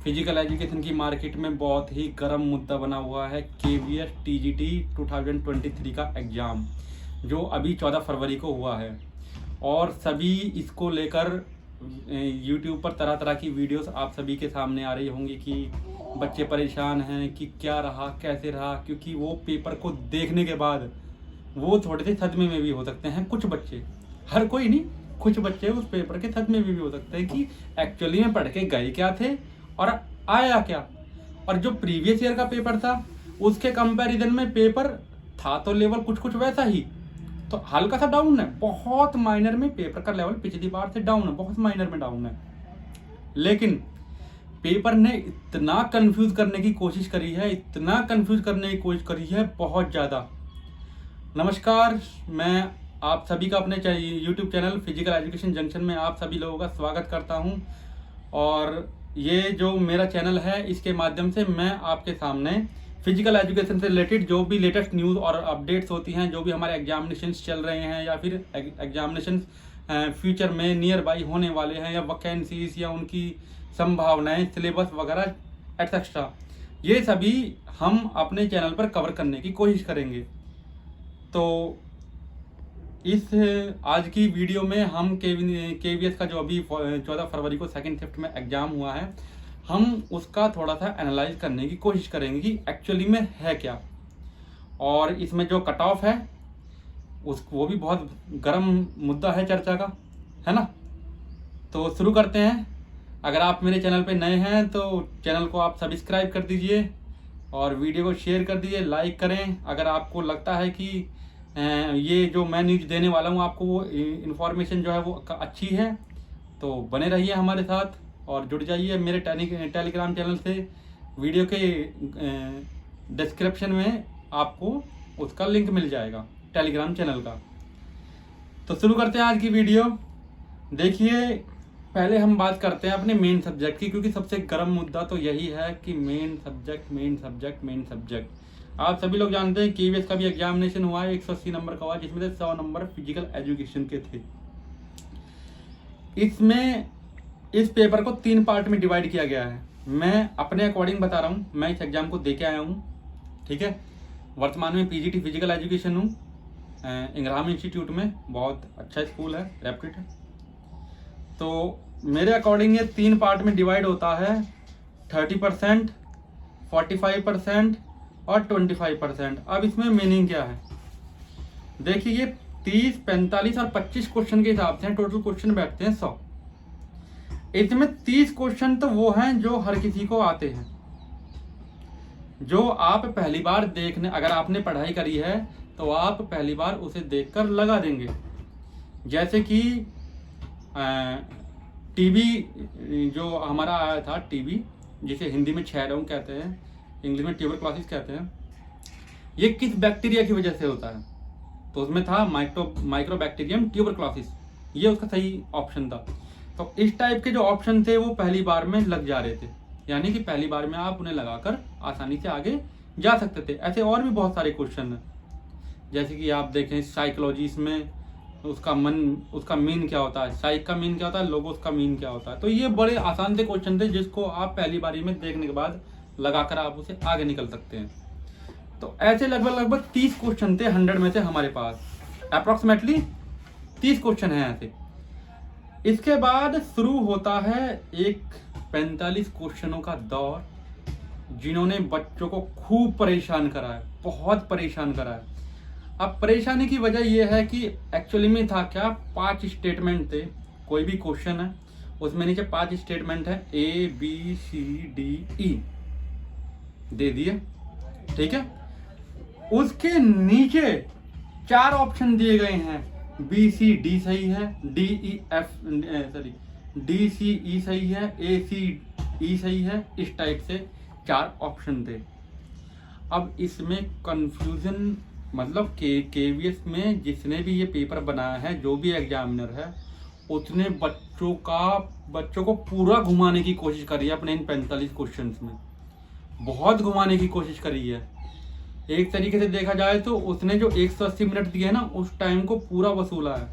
Physical education की market में बहुत ही गर्म मुद्दा बना हुआ है KVS TGT 2023 का एग्ज़ाम, जो अभी 14 फरवरी को हुआ है। और सभी इसको लेकर यूट्यूब पर तरह तरह की वीडियोस आप सभी के सामने आ रही होंगी कि बच्चे परेशान हैं कि क्या रहा कैसे रहा, क्योंकि वो पेपर को देखने के बाद वो थोड़े से सदमे में भी हो सकते हैं। कुछ बच्चे, हर कोई नहीं, कुछ बच्चे उस पेपर के सदमे में भी हो सकते हैं कि एक्चुअली में पढ़ के गए क्या थे और आया क्या। और जो प्रीवियस ईयर का पेपर था उसके कंपैरिजन में पेपर था तो लेवल कुछ कुछ वैसा ही, तो हल्का सा डाउन है, बहुत माइनर में पेपर का लेवल पिछली बार से डाउन है, बहुत माइनर में डाउन है। लेकिन पेपर ने इतना कंफ्यूज करने की कोशिश करी है, इतना कंफ्यूज करने की कोशिश करी है, बहुत ज़्यादा। नमस्कार, मैं आप सभी का अपने YouTube channel physical education junction में आप सभी लोगों का स्वागत करता हूं। और ये जो मेरा चैनल है इसके माध्यम से मैं आपके सामने फिजिकल एजुकेशन से रिलेटेड जो भी लेटेस्ट न्यूज़ और अपडेट्स होती हैं, जो भी हमारे एग्जामिनेशंस चल रहे हैं या फिर एग्जामिनेशंस फ्यूचर में नियर बाई होने वाले हैं, या वैकेंसीज या उनकी संभावनाएं, सिलेबस वगैरह एटसेट्रा, ये सभी हम अपने चैनल पर कवर करने की कोशिश करेंगे। तो इस आज की वीडियो में हम KVS का जो अभी 14 फरवरी को सेकंड शिफ्ट में एग्ज़ाम हुआ है, हम उसका थोड़ा सा एनालाइज करने की कोशिश करेंगे कि एक्चुअली में है क्या। और इसमें जो कट ऑफ है वो भी बहुत गर्म मुद्दा है चर्चा का, है ना। तो शुरू करते हैं। अगर आप मेरे चैनल पे नए हैं तो चैनल को आप सब्सक्राइब कर दीजिए और वीडियो को शेयर कर दीजिए, लाइक करें। अगर आपको लगता है कि ये जो मैं न्यूज़ देने वाला हूँ आपको वो इन्फॉर्मेशन जो है वो अच्छी है, तो बने रहिए हमारे साथ और जुड़ जाइए मेरे टेलीग्राम चैनल से। वीडियो के डिस्क्रिप्शन में आपको उसका लिंक मिल जाएगा टेलीग्राम चैनल का। तो शुरू करते हैं आज की वीडियो। देखिए, पहले हम बात करते हैं अपने मेन सब्जेक्ट की, क्योंकि सबसे गर्म मुद्दा तो यही है कि मेन सब्जेक्ट। आप सभी लोग जानते हैं KVS का भी एग्जामिनेशन हुआ है, 180 नंबर का हुआ, जिसमें से 100 नंबर फिजिकल एजुकेशन के थे। इसमें इस पेपर को 3 पार्ट में डिवाइड किया गया है। मैं अपने अकॉर्डिंग बता रहा हूँ, मैं इस एग्जाम को दे के आया हूँ, ठीक है। वर्तमान में PGT फिजिकल एजुकेशन हूँ इंग्राम इंस्टीट्यूट में, बहुत अच्छा स्कूल है, रेप्यूटेड है। तो मेरे अकॉर्डिंग ये 3 पार्ट में डिवाइड होता है, 30%, 45% और 25%। अब इसमें मीनिंग क्या है, देखिए, ये 30, 45 और 25 क्वेश्चन के हिसाब से टोटल क्वेश्चन बैठते हैं 100। इसमें 30 क्वेश्चन तो वो हैं जो हर किसी को आते हैं, जो आप पहली बार देखने, अगर आपने पढ़ाई करी है तो आप पहली बार उसे देखकर लगा देंगे। जैसे कि टीबी जो हमारा आया था, टीबी जिसे हिंदी में क्षयरोग कहते हैं, इंग्लिश में ट्यूबरक्लोसिस कहते हैं, ये किस बैक्टीरिया की वजह से होता है, तो उसमें था माइक्रोबैक्टीरियम ट्यूबरक्लोसिस, ये उसका सही ऑप्शन था। तो इस टाइप के जो ऑप्शन थे वो पहली बार में लग जा रहे थे, यानी कि पहली बार में आप उन्हें लगाकर आसानी से आगे जा सकते थे। ऐसे और भी बहुत सारे क्वेश्चन हैं, जैसे कि आप देखें साइकोलॉजी में उसका मीन क्या होता है, साइक का मीन क्या होता है, लोगोस का मीन क्या होता है। तो ये बड़े आसान से क्वेश्चन थे जिसको आप पहली बारी में देखने के बाद लगाकर आप उसे आगे निकल सकते हैं। तो ऐसे लगभग 30 क्वेश्चन थे 100 में से हमारे पास, अप्रॉक्सीमेटली 30 क्वेश्चन हैं ऐसे। इसके बाद शुरू होता है एक 45 क्वेश्चनों का दौर, जिन्होंने बच्चों को खूब परेशान करा है, बहुत परेशान करा है। अब परेशानी की वजह यह है कि एक्चुअली में था क्या, 5 स्टेटमेंट थे। कोई भी क्वेश्चन है उसमें नीचे 5 स्टेटमेंट है, ABCDE दे दिए, ठीक है। उसके नीचे 4 ऑप्शन दिए गए हैं, BCD सही है, DCE सही है, ACE सही है, इस टाइप से 4 ऑप्शन थे। अब इसमें कंफ्यूजन, मतलब KVS में जिसने भी ये पेपर बनाया है, जो भी एग्जामिनर है, उसने बच्चों को पूरा घुमाने की कोशिश करी है अपने इन 45 क्वेश्चंस में, बहुत घुमाने की कोशिश करी है। एक तरीके से देखा जाए तो उसने जो 180 मिनट दिए हैं ना, उस टाइम को पूरा वसूला है।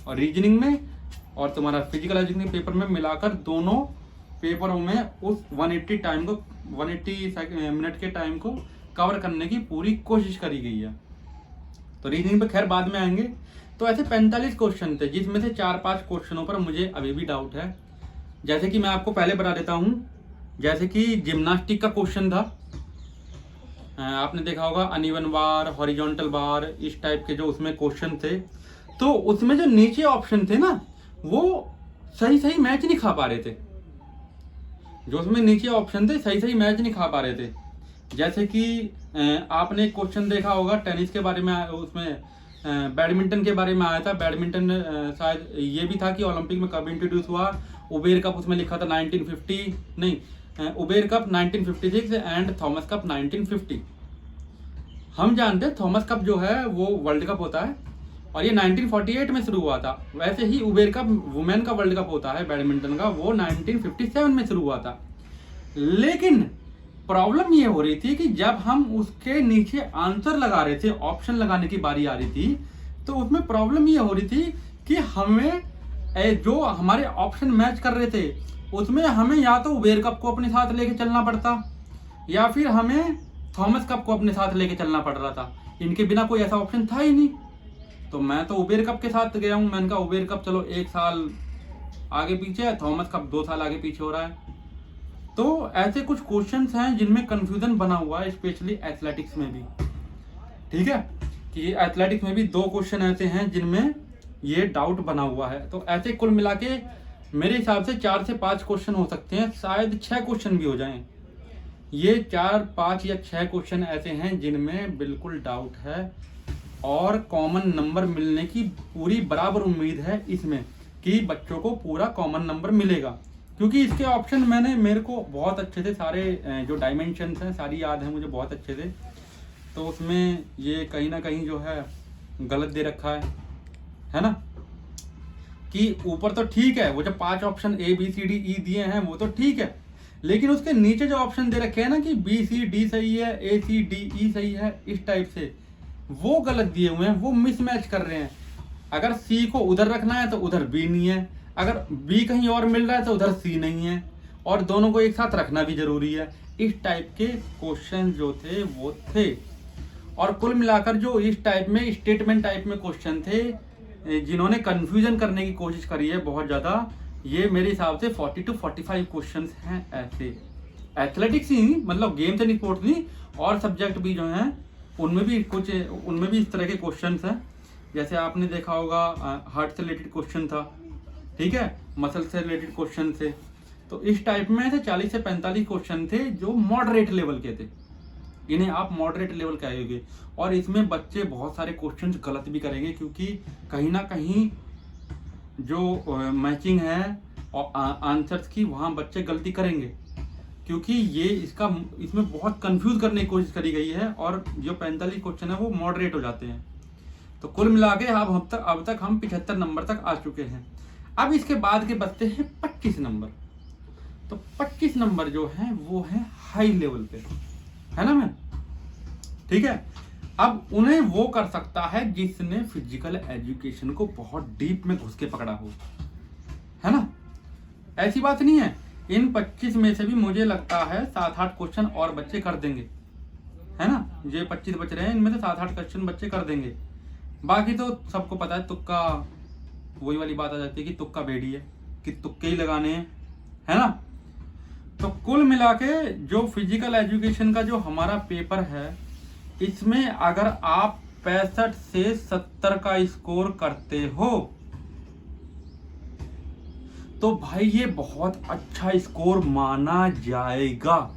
और रीजनिंग में और तुम्हारा फिजिकल एजुकेशन पेपर में मिलाकर दोनों पेपरों में उस 180 मिनट के टाइम को कवर करने की पूरी कोशिश करी गई है। तो रीजनिंग पे खैर बाद में आएंगे। तो ऐसे 45 क्वेश्चन थे, जिसमें से 4-5 क्वेश्चनों पर मुझे अभी भी डाउट है। जैसे कि मैं आपको पहले बता देता हूँ, जैसे कि जिम्नास्टिक का क्वेश्चन था, आपने देखा होगा अनइवन बार, हॉरिजॉन्टल बार, इस टाइप के जो उसमें क्वेश्चन थे। तो उसमें जो नीचे ऑप्शन थे ना, वो सही सही मैच नहीं खा पा रहे थे। जो उसमें नीचे ऑप्शन थे सही सही मैच नहीं खा पा रहे थे। जैसे कि आपने क्वेश्चन देखा होगा टेनिस के बारे में, उसमें बैडमिंटन के बारे में आया था। बैडमिंटन शायद ये भी था कि ओलंपिक में कब इंट्रोड्यूस हुआ। उबेर कप उसमें लिखा था 1950, नहीं, Uber cup 1956 and Thomas cup 1950। हम जानते हैं थॉमस कप जो है वो वर्ल्ड कप होता है और ये 1948 में शुरू हुआ था। वैसे ही उबेर कप वुमेन का वर्ल्ड कप होता है बैडमिंटन का, वो 1957 में शुरू हुआ था। लेकिन प्रॉब्लम ये हो रही थी कि जब हम उसके नीचे आंसर लगा रहे थे, ऑप्शन लगाने की बारी आ रही थी, तो उसमें प्रॉब्लम ये हो रही थी कि हमें जो हमारे ऑप्शन मैच कर रहे थे उसमें हमें या तो उबेर कप को अपने साथ लेके चलना पड़ता या फिर हमें थॉमस कप को अपने साथ लेके चलना पड़ रहा था। इनके बिना कोई ऐसा ऑप्शन था ही नहीं। तो मैं तो उबेर कप के साथ गया हूँ। मैंने कहा उबेर कप चलो 1 साल आगे पीछे है, थॉमस कप 2 साल आगे पीछे हो रहा है। तो ऐसे कुछ क्वेश्चंस हैं जिनमें कंफ्यूजन बना हुआ है, स्पेशली एथलेटिक्स में भी। ठीक है, कि एथलेटिक्स में भी 2 क्वेश्चन ऐसे हैं जिनमें ये डाउट बना हुआ है। तो ऐसे कुल मिला के मेरे हिसाब से 4 से 5 क्वेश्चन हो सकते हैं, शायद 6 क्वेश्चन भी हो जाएं। ये 4, 5 या 6 क्वेश्चन ऐसे हैं जिनमें बिल्कुल डाउट है और कॉमन नंबर मिलने की पूरी बराबर उम्मीद है इसमें कि बच्चों को पूरा कॉमन नंबर मिलेगा, क्योंकि इसके ऑप्शन मेरे को बहुत अच्छे थे। सारे जो डायमेंशंस हैं सारी याद हैं मुझे, बहुत अच्छे थे। तो उसमें ये कहीं ना कहीं जो है गलत दे रखा है ना, कि ऊपर तो ठीक है, वो जो 5 ऑप्शन ABCDE दिए हैं वो तो ठीक है, लेकिन उसके नीचे जो ऑप्शन दे रखे हैं ना कि BCD सही है, ACDE सही है, इस टाइप से वो गलत दिए हुए हैं, वो मिसमैच कर रहे हैं। अगर C को उधर रखना है तो उधर B नहीं है, अगर B कहीं और मिल रहा है तो उधर C नहीं है, और दोनों को एक साथ रखना भी जरूरी है। इस टाइप के क्वेश्चन जो थे वो थे। और कुल मिलाकर जो इस टाइप में स्टेटमेंट टाइप में क्वेश्चन थे जिन्होंने कंफ्यूजन करने की कोशिश करी है बहुत ज़्यादा, ये मेरे हिसाब से 40 to 45 क्वेश्चन हैं ऐसे। एथलेटिक्स ही मतलब गेम्स एंड स्पोर्ट्स नहीं, और सब्जेक्ट भी जो हैं उनमें भी इस तरह के क्वेश्चंस हैं। जैसे आपने देखा होगा हार्ट से रिलेटेड क्वेश्चन था, ठीक है, मसल से रिलेटेड क्वेश्चन थे। तो इस टाइप में से 40 से 45 क्वेश्चन थे जो मॉडरेट लेवल के थे, इन्हें आप मॉडरेट लेवल कहेंगे। और इसमें बच्चे बहुत सारे क्वेश्चंस गलत भी करेंगे, क्योंकि कहीं ना कहीं जो मैचिंग है और आंसर्स की, वहाँ बच्चे गलती करेंगे, क्योंकि ये इसमें बहुत कंफ्यूज करने की कोशिश करी गई है। और जो 45 क्वेश्चन है वो मॉडरेट हो जाते हैं। तो कुल मिला के अब तक हम 75 नंबर तक आ चुके हैं। अब इसके बाद के बचते हैं 25 नंबर। तो 25 नंबर जो है वो है हाई लेवल पे, है ना मैम, ठीक है। अब उन्हें वो कर सकता है जिसने फिजिकल एजुकेशन को बहुत डीप में घुस के पकड़ा हो, है ना। ऐसी बात नहीं है, इन 25 में से भी मुझे लगता है 7-8 क्वेश्चन और बच्चे कर देंगे, है ना। ये 25 बच रहे हैं, इनमें से 7-8 क्वेश्चन बच्चे कर देंगे। बाकी तो सबको पता है, तुक्का, वही वाली बात आ जाती है कि तुक्का बेड़ी है, कि तुक्के ही लगाने हैं, है ना। तो कुल मिला के जो फिजिकल एजुकेशन का जो हमारा पेपर है, इसमें अगर आप 65 से 70 का स्कोर करते हो तो भाई ये बहुत अच्छा स्कोर माना जाएगा।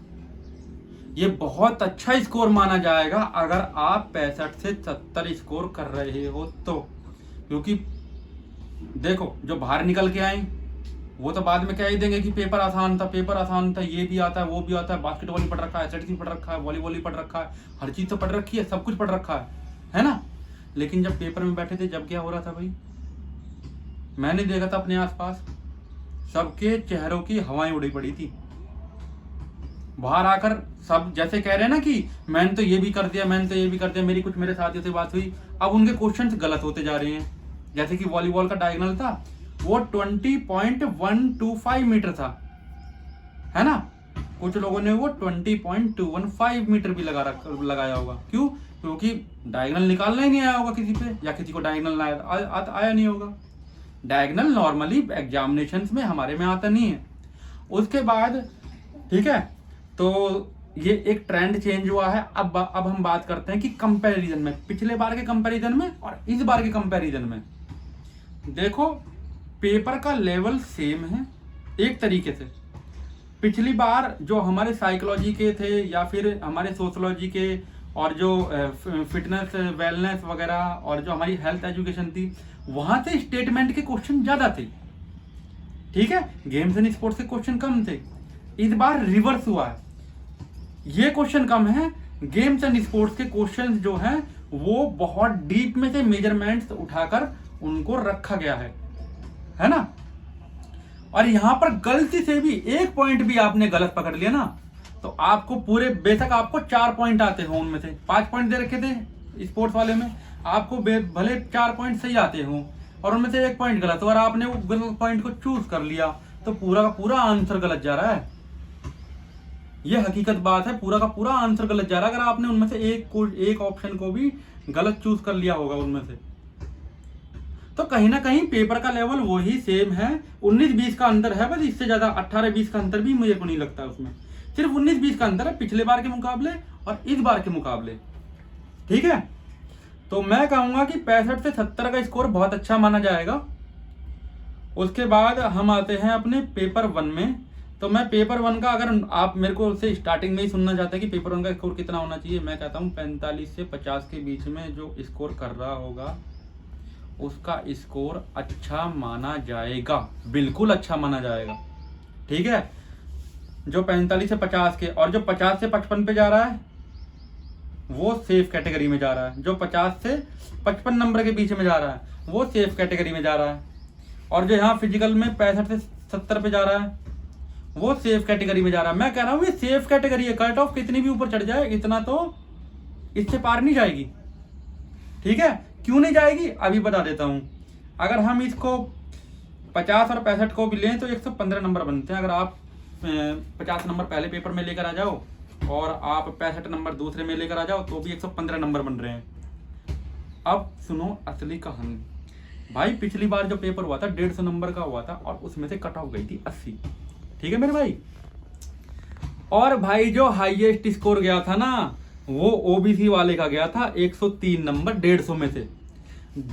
ये बहुत अच्छा स्कोर माना जाएगा अगर आप 65 से 70 स्कोर कर रहे हो तो। क्योंकि देखो, जो बाहर निकल के आए वो तो बाद में कह ही देंगे कि पेपर आसान था, ये भी आता है, वो भी आता है, बास्केटबॉल भी पढ़ रखा है, एथलेटिक्स भी पढ़ रखा है, वॉलीबॉल भी पढ़ रखा है, हर चीज तो पढ़ रखी है, सब कुछ पढ़ रखा है ना। लेकिन जब पेपर में बैठे थे, जब क्या हो रहा था भाई, मैंने देखा था अपने आसपास सबके चेहरों की हवाएं उड़ी पड़ी थी। बाहर आकर सब जैसे कह रहे हैं ना कि मैंने तो ये भी कर दिया, मेरी कुछ मेरे साथियों से बात हुई, अब उनके क्वेश्चंस गलत होते जा रहे हैं। जैसे कि वॉलीबॉल का डायगोनल था, वो 20.125 मीटर था, है ना। कुछ लोगों ने वो 20.215 मीटर भी लगाया होगा। क्यों? क्योंकि डायगोनल निकालना ही नहीं आया होगा किसी पे, या किसी को डायगोनल आया नहीं होगा। डायगोनल नॉर्मली एग्जामिनेशंस में हमारे में आता नहीं है। उसके बाद ठीक है, तो ये एक ट्रेंड चेंज हुआ है। अब हम बात करते हैं कि कंपैरिजन में, पिछले बार के कंपैरिजन में और इस बार के कंपैरिजन में। देखो पेपर का लेवल सेम है एक तरीके से। पिछली बार जो हमारे साइकोलॉजी के थे या फिर हमारे सोशोलॉजी के और जो फिटनेस वेलनेस वगैरह और जो हमारी हेल्थ एजुकेशन थी, वहां से स्टेटमेंट के क्वेश्चन ज्यादा थे। ठीक है, गेम्स एंड स्पोर्ट्स के क्वेश्चन कम थे। इस बार रिवर्स हुआ है, ये क्वेश्चन कम है, गेम्स एंड स्पोर्ट्स के क्वेश्चन जो हैं वो बहुत डीप में से मेजरमेंट्स उठाकर उनको रखा गया है ना। और यहां पर गलती से भी एक पॉइंट भी आपने गलत पकड़ लिया ना, तो आपको पूरे, बेशक आपको 4 पॉइंट आते हो, उनमें से 5 पॉइंट दे रखे थे स्पोर्ट्स वाले में, आपको भले 4 पॉइंट सही आते हो और उनमें से 1 पॉइंट गलत, और आपने वो गलत पॉइंट को चूज कर लिया, तो पूरा का पूरा आंसर गलत जा रहा है। ये हकीकत बात है, पूरा का पूरा आंसर गलत जा रहा है अगर आपने उनमें से एक ऑप्शन को भी गलत चूज कर लिया होगा उनमें से। तो कहीं ना कहीं पेपर का लेवल वही सेम है, 19-20 का अंतर है बस, इससे ज्यादा 18-20 का अंतर भी मुझे को नहीं लगता उसमें। सिर्फ 19-20 का अंतर है पिछले बार के मुकाबले और इस बार के मुकाबले। ठीक है, तो मैं कहूंगा कि 65 से 70 का स्कोर बहुत अच्छा माना जाएगा। उसके बाद हम आते हैं अपने पेपर 1 में। तो मैं पेपर 1 का, अगर आप मेरे को से स्टार्टिंग में ही सुनना चाहते हैं कि पेपर 1 का स्कोर कितना होना चाहिए, मैं कहता हूँ 45 से 50 के बीच में जो स्कोर कर रहा होगा उसका स्कोर अच्छा माना जाएगा, बिल्कुल अच्छा माना जाएगा। ठीक है, जो 45 से 50 के और जो 50 से 55 पे जा रहा है वो सेफ कैटेगरी में जा रहा है, जो 50 से 55 नंबर के बीच में जा रहा है वो सेफ कैटेगरी में जा रहा है, और जो यहाँ फिजिकल में 65 से 70 पे जा रहा है वो सेफ कैटेगरी में जा रहा है। मैं कह रहा हूँ ये सेफ कैटेगरी है, कट ऑफ कितनी भी ऊपर चढ़ जाए इतना तो इससे पार नहीं जाएगी। ठीक है, क्यों नहीं जाएगी अभी बता देता हूं। अगर हम इसको 50 और 65 को भी लें तो 115 नंबर बनते हैं। अगर आप 50 नंबर पहले पेपर में लेकर आ जाओ और आप 65 नंबर दूसरे में लेकर आ जाओ तो भी 115 नंबर बन रहे हैं। अब सुनो असली कहानी। भाई पिछली बार जो पेपर हुआ था 150 नंबर का हुआ था और उसमें से कट ऑफ गई थी 80। ठीक है मेरे भाई, और भाई जो हाईएस्ट स्कोर गया था ना वो ओबीसी वाले का गया था 103 नंबर 150 में से।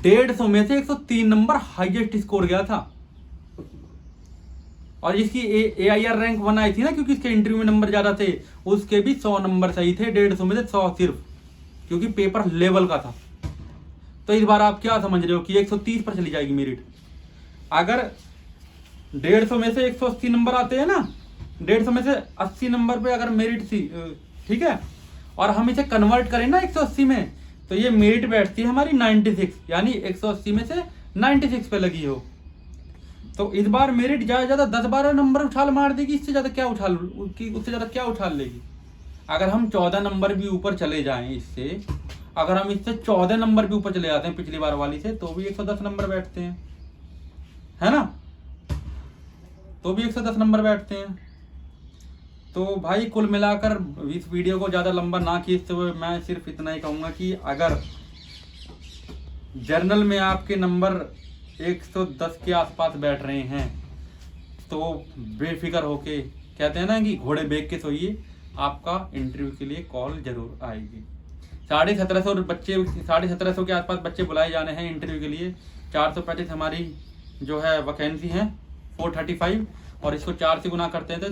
150 में से 103 नंबर हाईएस्ट स्कोर गया था। और जिसकी AIR रैंक 1 आई थी ना, क्योंकि इसके इंटरव्यू में नंबर ज्यादा थे, उसके भी 100 नंबर सही थे, 150 में से 100 सिर्फ, क्योंकि पेपर लेवल का था। तो इस बार आप क्या समझ रहे हो कि 130 पर चली जाएगी मेरिट। अगर 150 में से 180 नंबर आते हैं ना, 150 में से 80 नंबर पे अगर मेरिट थी, ठीक है, और हम इसे कन्वर्ट करें ना 180 में, तो ये मेरिट बैठती है हमारी 96, यानी 180 में से 96 पे लगी हो। तो इस बार मेरिट ज्यादा 10-12 नंबर उछाल मार देगी, इससे ज्यादा क्या उछाल लेगी। अगर हम 14 नंबर भी ऊपर चले जाएं इससे, अगर हम इससे 14 नंबर भी ऊपर चले जाते हैं पिछली बार वाली से, तो भी 110 नंबर बैठते हैं, है ना, तो भी 110 नंबर बैठते हैं। तो भाई कुल मिलाकर इस वीडियो को ज़्यादा लंबा ना खींचते हुए मैं सिर्फ इतना ही कहूँगा कि अगर जर्नल में आपके नंबर 110 के आसपास बैठ रहे हैं तो बेफिक्र होके, कहते हैं ना कि घोड़े बेच के सोइए, आपका इंटरव्यू के लिए कॉल जरूर आएगी। 1750 के आसपास बच्चे बुलाए जाने हैं इंटरव्यू के लिए। 435 हमारी जो है वैकेंसी है, 435, और इसको 4 से गुना करते हैं तो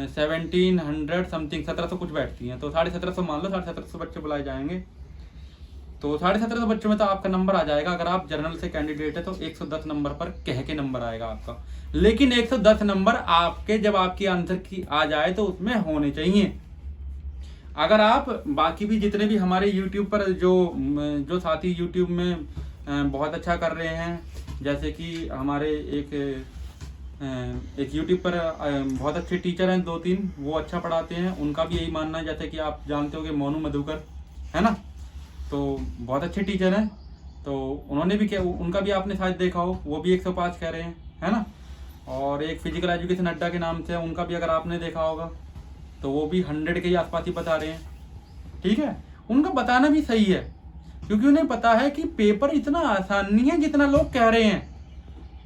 1700 समथिंग 1700 कुछ बैठती हैं, तो 1750 मान लो, 1750 बच्चे बुलाए जाएंगे। तो 1750 बच्चों में तो आपका नंबर आ जाएगा। अगर आप जर्नल से कैंडिडेट है तो 110 नंबर पर कह के नंबर आएगा आपका। लेकिन 110 नंबर आपके जब आपकी आंसर की आ जाए तो उसमें होने चाहिए। अगर आप बाकी भी जितने भी हमारे यूट्यूब पर जो साथी यूट्यूब में बहुत अच्छा कर रहे हैं, जैसे कि हमारे एक यूट्यूब पर बहुत अच्छे टीचर हैं 2-3, वो अच्छा पढ़ाते हैं, उनका भी यही मानना है। जैसे कि आप जानते हो कि मोनू मधुकर है ना, तो बहुत अच्छे टीचर हैं, तो उन्होंने भी क्या, उनका भी आपने शायद देखा हो, वो भी 105 कह रहे हैं, है ना। और एक फिजिकल एजुकेशन अड्डा के नाम से है, उनका भी अगर आपने देखा होगा तो वो भी 100 के ही आसपास ही बता रहे हैं। ठीक है, उनका बताना भी सही है, क्योंकि उन्हें पता है कि पेपर इतना आसान नहीं है जितना लोग कह रहे हैं।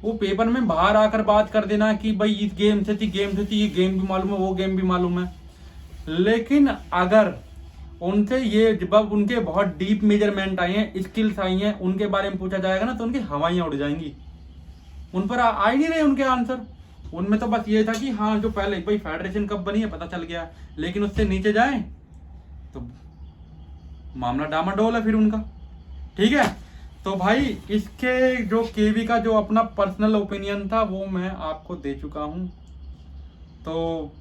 वो पेपर में बाहर आकर बात कर देना कि भाई इस गेम से थी, गेम से थी, ये गेम भी मालूम है, वो गेम भी मालूम है, लेकिन अगर उनसे ये जब उनके बहुत डीप मेजरमेंट आए हैं, स्किल्स आई हैं, उनके बारे में पूछा जाएगा ना तो उनकी हवाइयाँ उड़ जाएंगी। उन पर आ ही नहीं रहे उनके आंसर। उनमें तो बस ये था कि हाँ जो पहले भाई फेडरेशन कब बनी है पता चल गया, लेकिन उससे नीचे जाए तो मामला डामाडोल है फिर उनका। ठीक है, तो भाई इसके जो केवी का जो अपना पर्सनल ओपिनियन था वो मैं आपको दे चुका हूँ। तो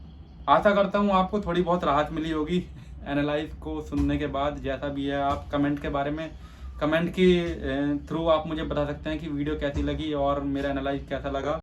आशा करता हूँ आपको थोड़ी बहुत राहत मिली होगी एनालाइज को सुनने के बाद। जैसा भी है आप कमेंट के बारे में, कमेंट के थ्रू आप मुझे बता सकते हैं कि वीडियो कैसी लगी और मेरा एनालाइज कैसा लगा।